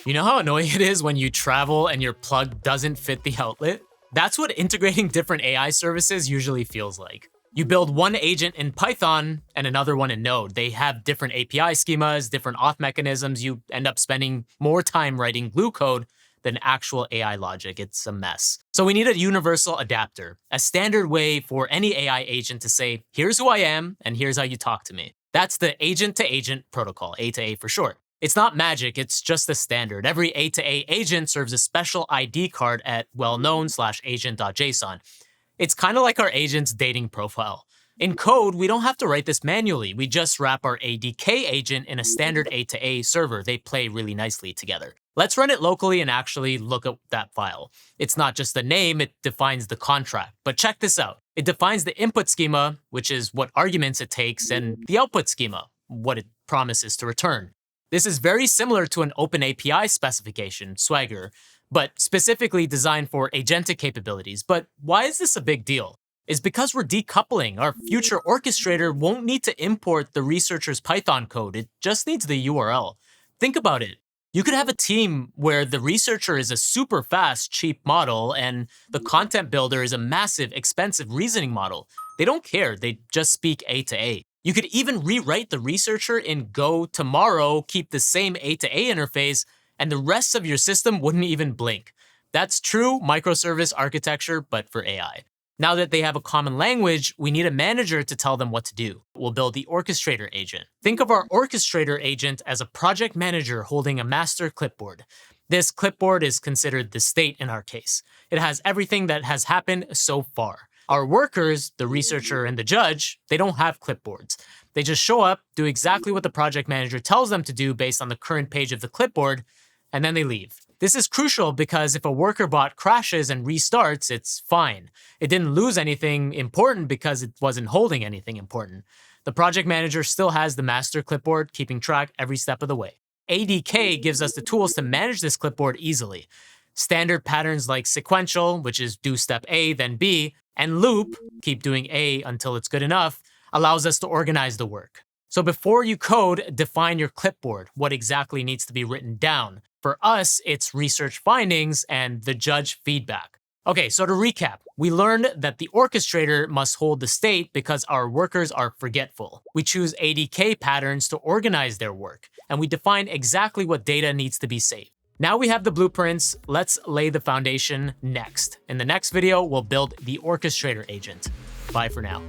You know how annoying it is when you travel and your plug doesn't fit the outlet? That's what integrating different AI services usually feels like. You build one agent in Python and another one in Node. They have different API schemas, different auth mechanisms. You end up spending more time writing glue code than actual AI logic. It's a mess. So we need a universal adapter, a standard way for any AI agent to say, here's who I am and here's how you talk to me. That's the agent-to-agent protocol, A to A for short. It's not magic, it's just the standard. Every A to A agent serves a special ID card at well-known/agent.json. It's kind of like our agent's dating profile. In code, we don't have to write this manually. We just wrap our ADK agent in a standard A to A server. They play really nicely together. Let's run it locally and actually look at that file. It's not just the name, it defines the contract. But check this out. It defines the input schema, which is what arguments it takes, and the output schema, what it promises to return. This is very similar to an open API specification, Swagger, but specifically designed for agentic capabilities. But why is this a big deal? It's because we're decoupling. Our future orchestrator won't need to import the researcher's Python code. It just needs the URL. Think about it. You could have a team where the researcher is a super fast, cheap model and the content builder is a massive, expensive reasoning model. They don't care. They just speak A to A. You could even rewrite the researcher in Go tomorrow, keep the same A to A interface, and the rest of your system wouldn't even blink. That's true microservice architecture, but for AI. Now that they have a common language, we need a manager to tell them what to do. We'll build the orchestrator agent. Think of our orchestrator agent as a project manager holding a master clipboard. This clipboard is considered the state in our case. It has everything that has happened so far. Our workers, the researcher and the judge, they don't have clipboards. They just show up, do exactly what the project manager tells them to do based on the current page of the clipboard, and then they leave. This is crucial because if a worker bot crashes and restarts, it's fine. It didn't lose anything important because it wasn't holding anything important. The project manager still has the master clipboard, keeping track every step of the way. ADK gives us the tools to manage this clipboard easily. Standard patterns like sequential, which is do step A, then B, and loop, keep doing A until it's good enough, allows us to organize the work. So before you code, define your clipboard, what exactly needs to be written down. For us, it's research findings and the judge feedback. Okay, so to recap, we learned that the orchestrator must hold the state because our workers are forgetful. We choose ADK patterns to organize their work, and we define exactly what data needs to be saved. Now we have the blueprints, let's lay the foundation next. In the next video, we'll build the orchestrator agent. Bye for now.